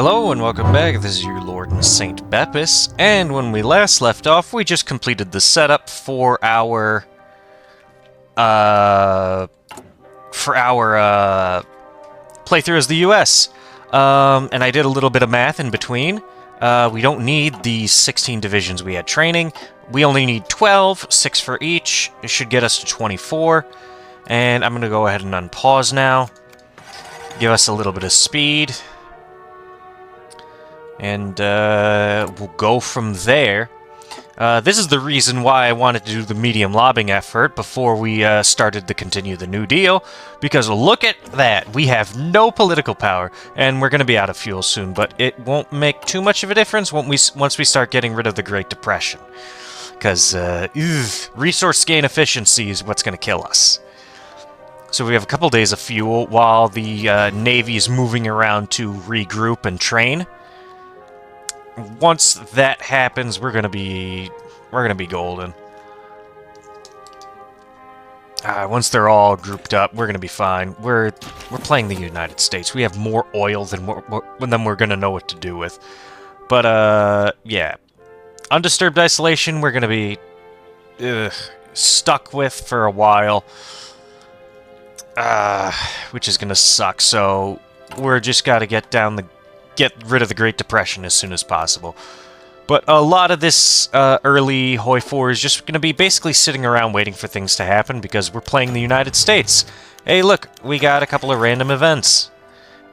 Hello and welcome back. This is your Lord and Saint Bepis, and when we last left off, we just completed the setup for our playthrough as the U.S. And I did a little bit of math in between. We don't need the 16 divisions we had training. We only need 12, 6 for each. It should get us to 24. And I'm going to go ahead and unpause now. Give us a little bit of speed. And we'll go from there. This is the reason why I wanted to do the medium lobbying effort before we started to continue the New Deal. Because look at that, we have no political power, and we're going to be out of fuel soon. But it won't make too much of a difference once we start getting rid of the Great Depression. Because resource gain efficiency is what's going to kill us. So we have a couple days of fuel while the Navy is moving around to regroup and train. Once that happens, we're gonna be golden. Once they're all grouped up, we're gonna be fine. We're playing the United States. We have more oil than we're gonna know what to do with. But yeah, undisturbed isolation we're gonna be stuck with for a while, which is gonna suck. So we're just gotta get rid of the Great Depression as soon as possible. But a lot of this early Hoi 4 is just going to be basically sitting around waiting for things to happen because we're playing the United States. Hey, look, we got a couple of random events.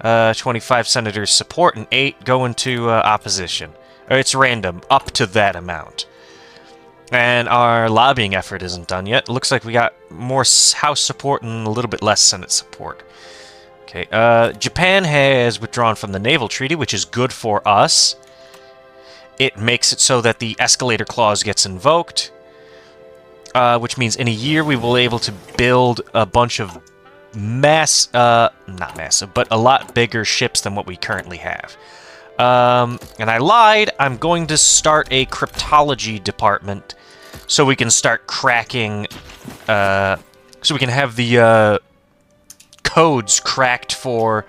25 senators support and 8 go into opposition. It's random, up to that amount. And our lobbying effort isn't done yet. It looks like we got more House support and a little bit less Senate support. Okay, Japan has withdrawn from the Naval Treaty, which is good for us. It makes it so that the escalator clause gets invoked, which means in a year we will be able to build a bunch of not massive, but a lot bigger ships than what we currently have. And I lied, I'm going to start a cryptology department so we can start cracking, so we can have the, codes cracked for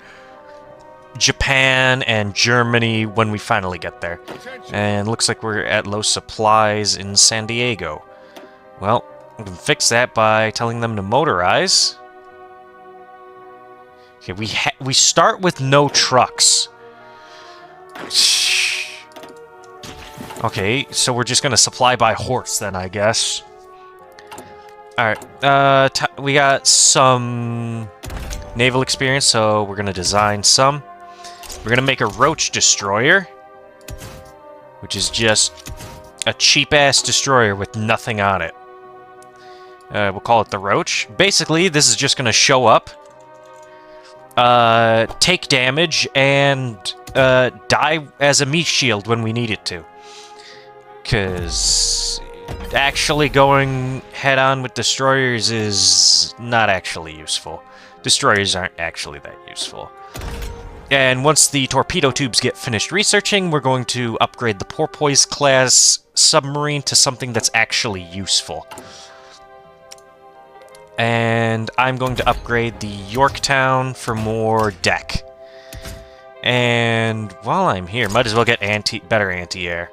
Japan and Germany when we finally get there. And looks like we're at low supplies in San Diego. Well, we can fix that by telling them to motorize. Okay, we start with no trucks. Okay, so we're just gonna supply by horse then, I guess. Alright, we got some naval experience, so we're gonna design some. We're gonna make a Roach destroyer, which is just a cheap-ass destroyer with nothing on it. We'll call it the Roach. Basically, this is just gonna show up, take damage, and die as a meat shield when we need it to. Because actually going head-on with destroyers is not actually useful. Destroyers aren't actually that useful. And once the torpedo tubes get finished researching, we're going to upgrade the Porpoise class submarine to something that's actually useful. And I'm going to upgrade the Yorktown for more deck. And while I'm here, might as well get better anti-air.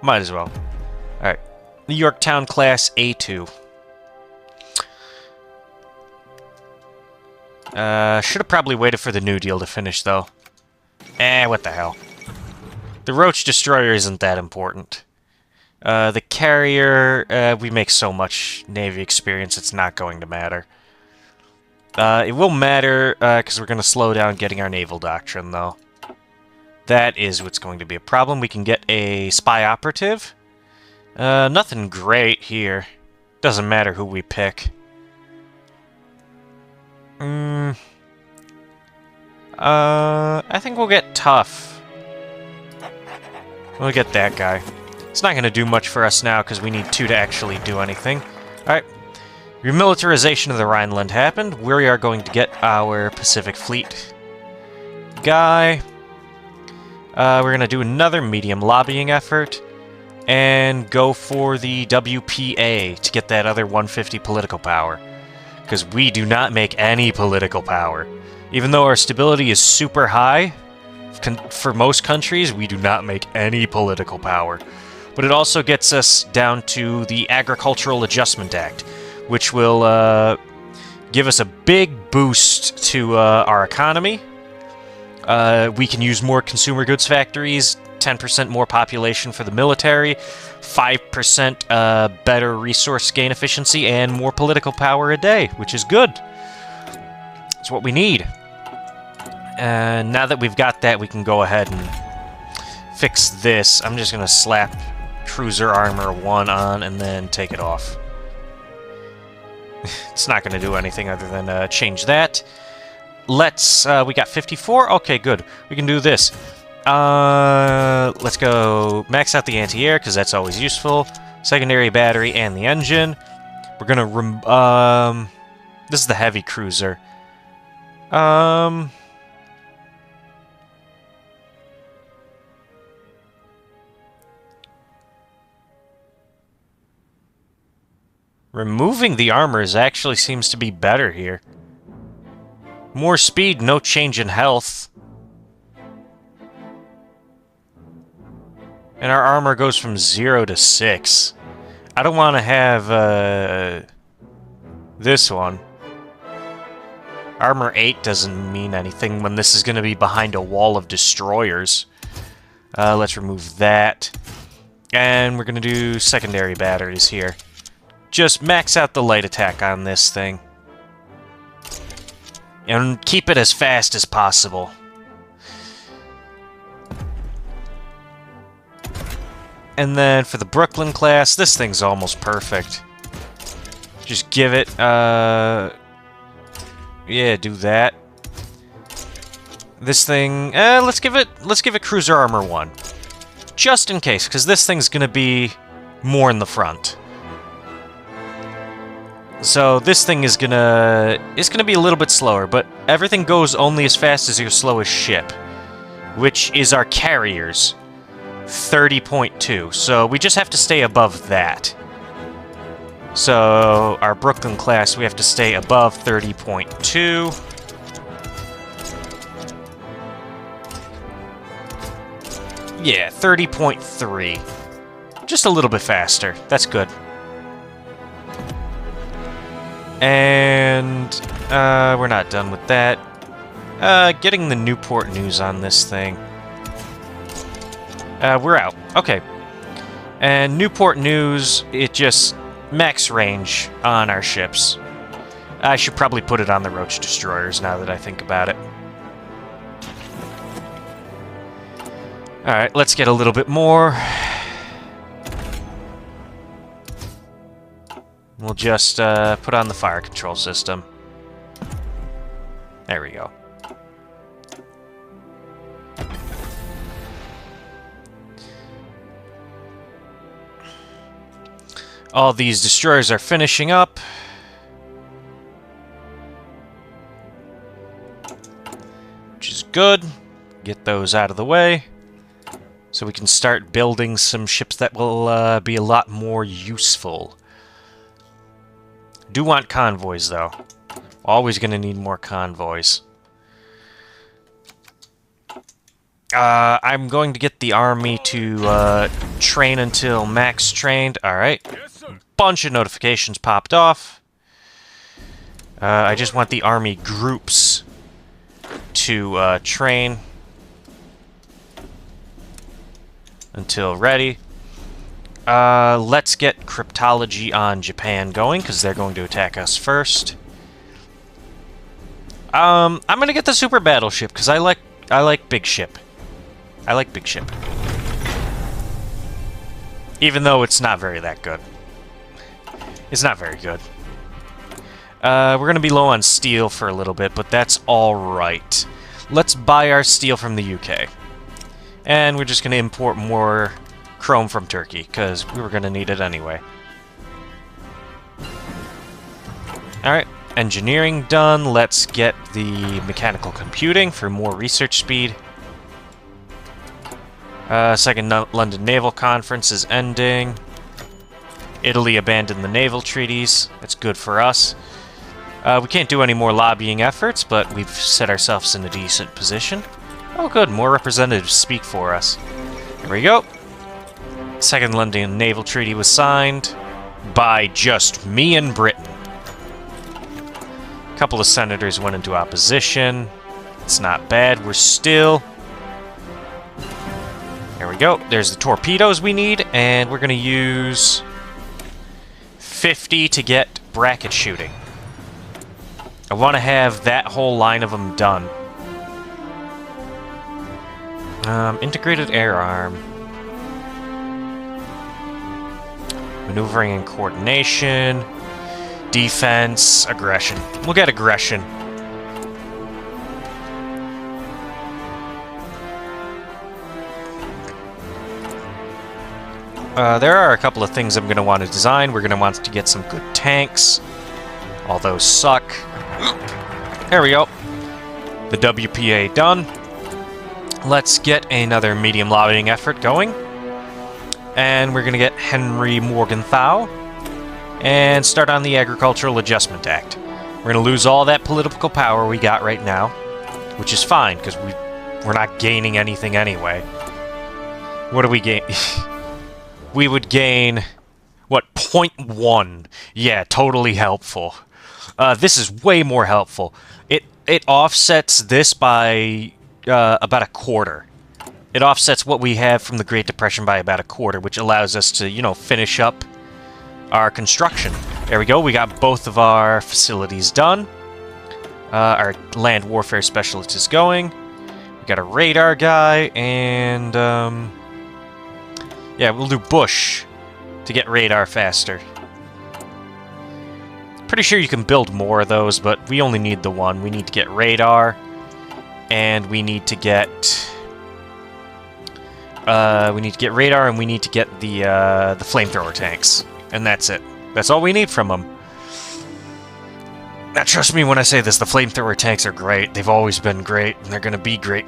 Might as well. Alright. The Yorktown class A2. Should have probably waited for the New Deal to finish, though. What the hell. The Roach destroyer isn't that important. The carrier, we make so much Navy experience, it's not going to matter. It will matter, because we're going to slow down getting our naval doctrine, though. That is what's going to be a problem. We can get a spy operative. Nothing great here. Doesn't matter who we pick. I think we'll get Tough. We'll get that guy. It's not going to do much for us now because we need 2 to actually do anything. Alright. Remilitarization of the Rhineland happened. We are going to get our Pacific Fleet guy. We're going to do another medium lobbying effort. And go for the WPA to get that other 150 political power. Because we do not make any political power. Even though our stability is super high, For most countries, we do not make any political power. But it also gets us down to the Agricultural Adjustment Act, which will give us a big boost to our economy. We can use more consumer goods factories, 10% more population for the military, 5% better resource gain efficiency, and more political power a day, which is good. It's what we need. And now that we've got that, we can go ahead and fix this. I'm just going to slap Cruiser Armor 1 on and then take it off. It's not going to do anything other than change that. Let's, we got 54? Okay, good. We can do this. Let's go max out the anti-air, because that's always useful. Secondary battery and the engine. We're going to, this is the heavy cruiser. Removing the armors actually seems to be better here. More speed, no change in health. And our armor goes from 0 to 6. I don't want to have, this one. Armor 8 doesn't mean anything when this is going to be behind a wall of destroyers. Let's remove that. And we're going to do secondary batteries here. Just max out the light attack on this thing. And keep it as fast as possible. And then for the Brooklyn class, this thing's almost perfect. Just give it, yeah, do that. This thing, let's give it Cruiser Armor 1. Just in case, because this thing's gonna be more in the front. So this thing is gonna be a little bit slower, but everything goes only as fast as your slowest ship, which is our carriers, 30.2. So we just have to stay above that. So our Brooklyn class, we have to stay above 30.2. Yeah, 30.3. Just a little bit faster. That's good. And we're not done with that. Getting the Newport News on this thing. We're out. Okay. And Newport News, it just max range on our ships. I should probably put it on the Roach Destroyers now that I think about it. Alright, let's get a little bit more. We'll just put on the fire control system. There we go. All these destroyers are finishing up. Which is good. Get those out of the way. So we can start building some ships that will be a lot more useful. Do want convoys, though. Always going to need more convoys. I'm going to get the army to train until max trained. Alright. Bunch of notifications popped off. I just want the army groups to train until ready. Let's get cryptology on Japan going, because they're going to attack us first. I'm gonna get the super battleship, because I like big ship. I like big ship. Even though it's not that good. It's not very good. We're gonna be low on steel for a little bit, but that's alright. Let's buy our steel from the UK. And we're just gonna import more chrome from Turkey, because we were going to need it anyway. Alright, engineering done. Let's get the mechanical computing for more research speed. Second London Naval Conference is ending. Italy abandoned the naval treaties. That's good for us. We can't do any more lobbying efforts, but we've set ourselves in a decent position. Oh good, more representatives speak for us. Here we go. Second London Naval Treaty was signed by just me and Britain. A couple of senators went into opposition. It's not bad, we're still... There we go, there's the torpedoes we need, and we're gonna use 50 to get bracket shooting. I want to have that whole line of them done. Integrated air arm. Maneuvering and coordination. Defense. Aggression. We'll get aggression. There are a couple of things I'm going to want to design. We're going to want to get some good tanks. All those suck. There we go. The WPA done. Let's get another medium lobbying effort going. And we're going to get Henry Morgenthau and start on the Agricultural Adjustment Act. We're going to lose all that political power we got right now, which is fine, because we're not gaining anything anyway. What do we gain? We would gain, what, 0.1? Yeah, totally helpful. This is way more helpful. It offsets this by about a quarter. It offsets what we have from the Great Depression by about a quarter, which allows us to, you know, finish up our construction. There we go. We got both of our facilities done. Our land warfare specialist is going. We got a radar guy, and yeah, we'll do Bush to get radar faster. Pretty sure you can build more of those, but we only need the one. We need to get radar, and we need to get radar, and we need to get the flamethrower tanks, and that's it. That's all we need from them. Now, trust me when I say this, the flamethrower tanks are great. They've always been great, and they're gonna be great.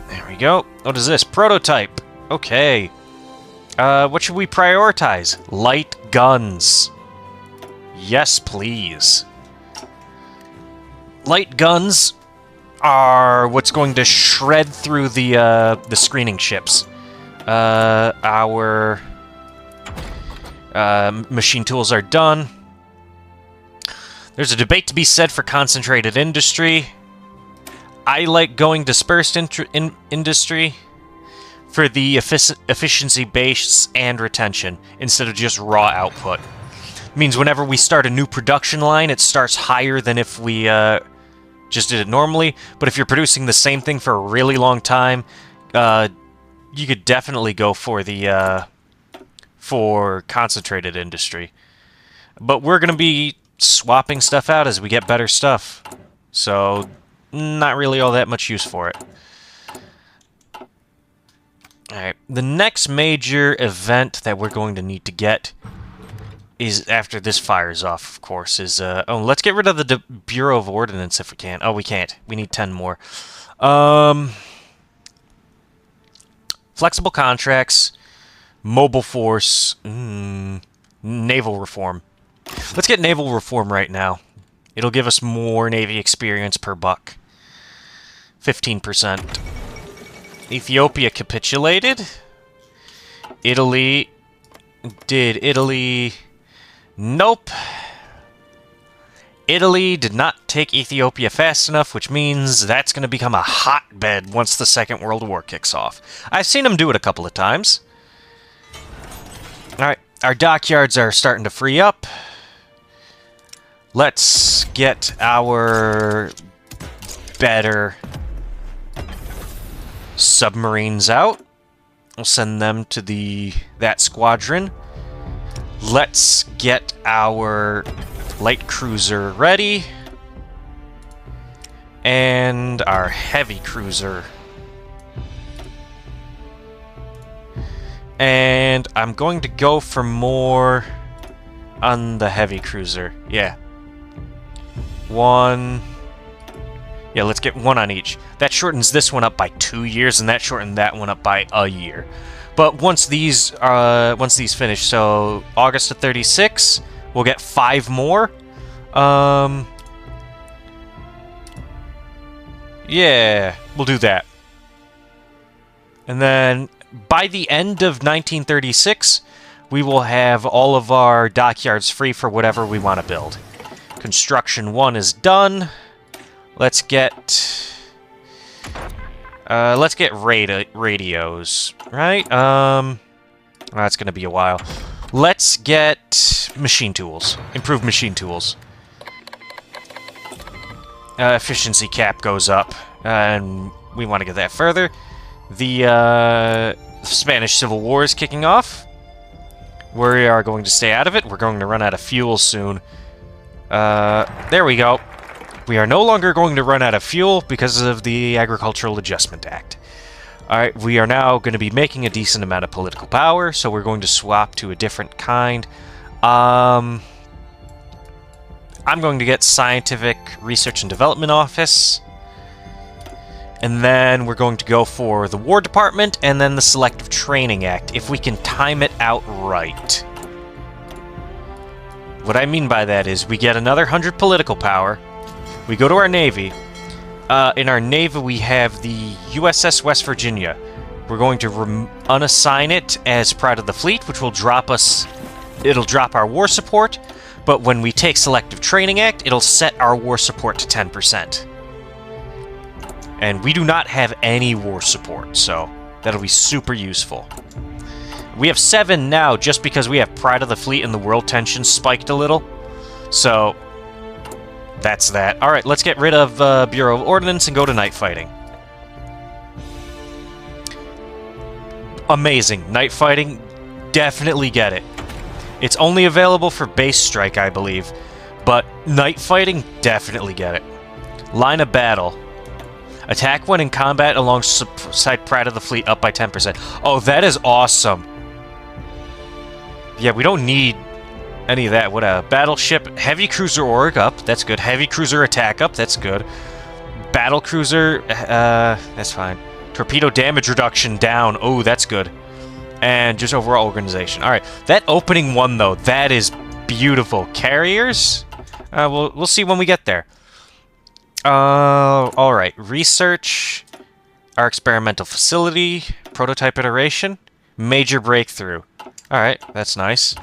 There we go. What is this? Prototype. Okay. What should we prioritize? Light guns. Yes, please. Light guns are what's going to shred through the screening ships. Our machine tools are done. There's a debate to be said for concentrated industry. I like going dispersed industry for the efficiency base and retention instead of just raw output. It means whenever we start a new production line, it starts higher than if we just did it normally. But if you're producing the same thing for a really long time, you could definitely go for the for concentrated industry. But we're going to be swapping stuff out as we get better stuff. So, not really all that much use for it. Alright, the next major event that we're going to need to get is, after this fires off, of course, is, oh, let's get rid of the Bureau of Ordnance if we can. Oh, we can't. We need 10 more. Flexible contracts, mobile force, naval reform. Let's get naval reform right now. It'll give us more Navy experience per buck. 15%. Ethiopia capitulated. Italy... Did Italy... Nope. Italy did not take Ethiopia fast enough, which means that's going to become a hotbed once the Second World War kicks off. I've seen them do it a couple of times. Alright, our dockyards are starting to free up. Let's get our better submarines out. We'll send them to that squadron. Let's get our light cruiser ready. And our heavy cruiser. And I'm going to go for more on the heavy cruiser. Yeah. One. Yeah, let's get one on each. That shortens this one up by 2 years, and that shortened that one up by a year. But once these finish, so August of 36, we'll get 5 more. Yeah, we'll do that. And then by the end of 1936, we will have all of our dockyards free for whatever we want to build. Construction 1 is done. Let's get radios, right? That's gonna be a while. Let's get machine tools. Improved machine tools. Efficiency cap goes up, and we want to get that further. The Spanish Civil War is kicking off. We are going to stay out of it. We're going to run out of fuel soon. There we go. We are no longer going to run out of fuel because of the Agricultural Adjustment Act. Alright, we are now going to be making a decent amount of political power, so we're going to swap to a different kind. I'm going to get Scientific Research and Development Office. And then we're going to go for the War Department, and then the Selective Training Act, if we can time it out right. What I mean by that is, we get another 100 political power, we go to our Navy. In our Navy, we have the USS West Virginia. We're going to unassign it as Pride of the Fleet, which will drop us... It'll drop our war support, but when we take Selective Training Act, it'll set our war support to 10%. And we do not have any war support, so that'll be super useful. We have 7 now just because we have Pride of the Fleet and the world tension spiked a little. So, that's that. Alright, let's get rid of Bureau of Ordnance and go to night fighting. Amazing. Night fighting, definitely get it. It's only available for base strike, I believe. But night fighting, definitely get it. Line of battle. Attack when in combat alongside Pride of the Fleet up by 10%. Oh, that is awesome. Yeah, we don't need any of that. What a battleship. Heavy cruiser org up. That's good. Heavy cruiser attack up. That's good. Battle cruiser. That's fine. Torpedo damage reduction down. Oh, that's good. And just overall organization. All right. That opening one, though, that is beautiful. Carriers? We'll see when we get there. All right. Research. Our experimental facility. Prototype iteration. Major breakthrough. All right. That's nice.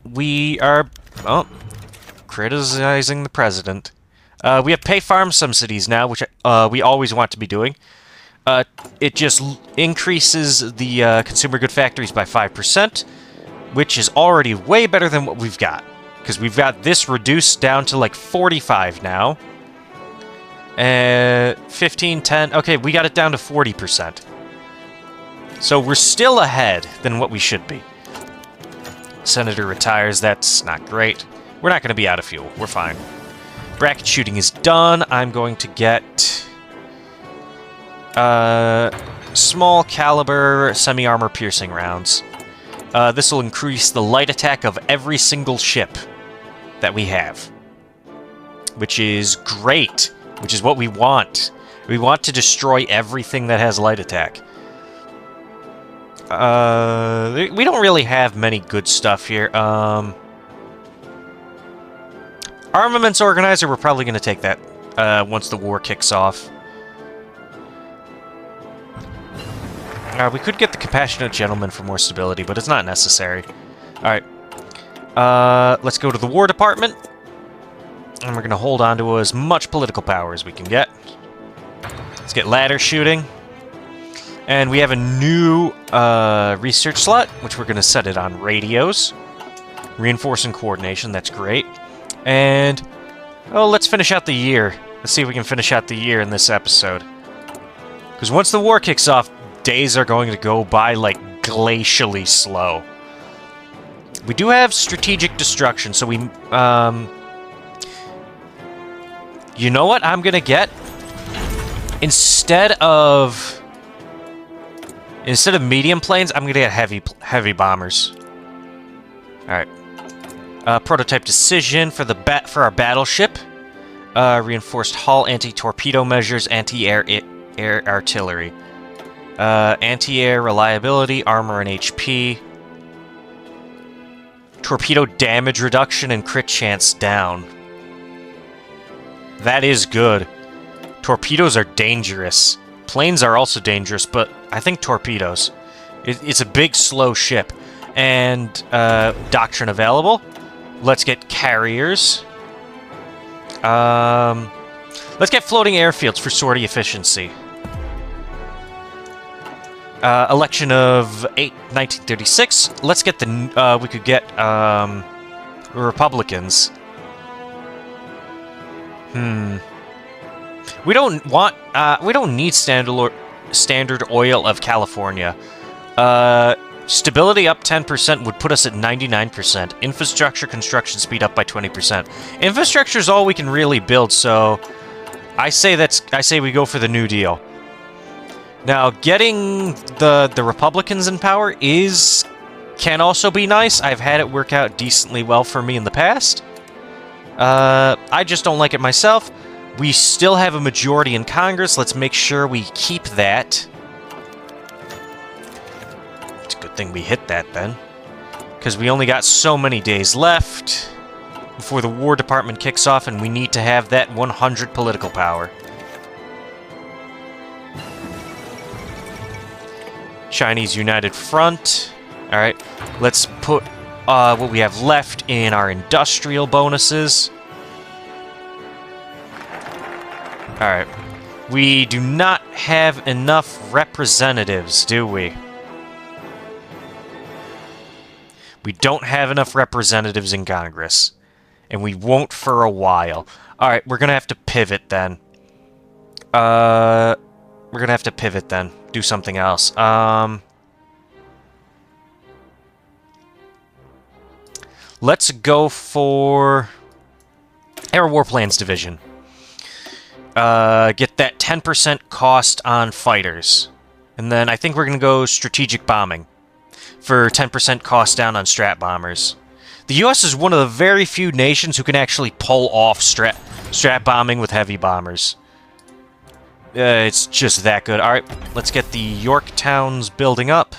We are... Oh. Criticizing the president. We have pay farm subsidies now, which we always want to be doing. It just increases the consumer good factories by 5%, which is already way better than what we've got. Because we've got this reduced down to like 45 now. 15, 10... Okay, we got it down to 40%. So we're still ahead than what we should be. Senator retires. That's not great. We're not going to be out of fuel. We're fine. Bracket shooting is done. I'm going to get... small caliber semi-armor piercing rounds. This will increase the light attack of every single ship that we have. Which is great. Which is what we want. We want to destroy everything that has light attack. We don't really have many good stuff here. Armaments Organizer, we're probably going to take that once the war kicks off. We could get the Compassionate Gentleman for more stability, but it's not necessary. Alright. Let's go to the War Department. And we're going to hold on to as much political power as we can get. Let's get ladder shooting. And we have a new research slot, which we're going to set it on radios. Reinforcing coordination, that's great. And, oh, let's finish out the year. Let's see if we can finish out the year in this episode. Because once the war kicks off, days are going to go by, like, glacially slow. We do have strategic destruction, so we, you know what I'm going to get? Instead of medium planes, I'm going to get heavy bombers. Alright. Prototype decision for our battleship. Reinforced hull, anti-torpedo measures, anti-air artillery. Anti-air reliability, armor and HP. Torpedo damage reduction and crit chance down. That is good. torpedoes are dangerous. Planes are also dangerous, but I think torpedoes. It's a big, slow ship. And doctrine available. Let's get carriers. Let's get floating airfields for sortie efficiency. Election of 1936. Let's get the... we could get Republicans. We don't want... we don't need Standard Oil of California. Stability up 10% would put us at 99%. Infrastructure construction speed up by 20%. Infrastructure is all we can really build, so I say we go for the New Deal. Now, getting the Republicans in power can also be nice. I've had it work out decently well for me in the past. I just don't like it myself. We still have a majority in Congress. Let's make sure we keep that. Good thing we hit that then, because we only got so many days left before the War Department kicks off, and we need to have that 100 political power. Chinese United Front. Alright, let's put what we have left in our industrial bonuses. Alright, we do not have enough representatives, do we? We don't have enough representatives in Congress. And we won't for a while. Alright, we're gonna have to pivot then. We're gonna have to pivot then. Do something else. Let's go for... Air Warplanes Division. Get that 10% cost on fighters. And then I think we're gonna go Strategic Bombing for 10% cost down on strat bombers. The US is one of the very few nations who can actually pull off strat bombing with heavy bombers. It's just that good. Alright, let's get the Yorktowns building up.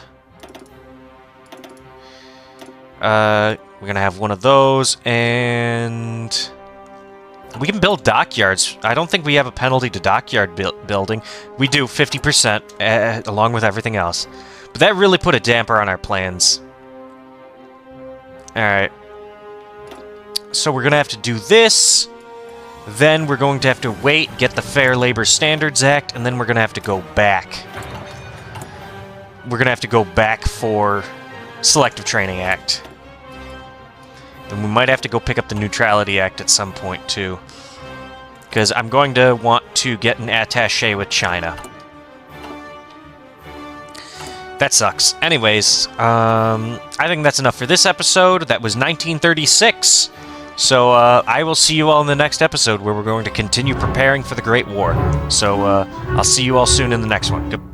We're gonna have one of those, and... we can build dockyards. I don't think we have a penalty to dockyard building. We do 50%, along with everything else. But that really put a damper on our plans. Alright. So we're going to have to do this. Then we're going to have to wait, get the Fair Labor Standards Act, and then we're going to have to go back. We're going to have to go back for Selective Training Act. And we might have to go pick up the Neutrality Act at some point, too. Because I'm going to want to get an attaché with China. That sucks. Anyways, I think that's enough for this episode. That was 1936. So, I will see you all in the next episode, where we're going to continue preparing for the Great War. So, I'll see you all soon in the next one. Goodbye.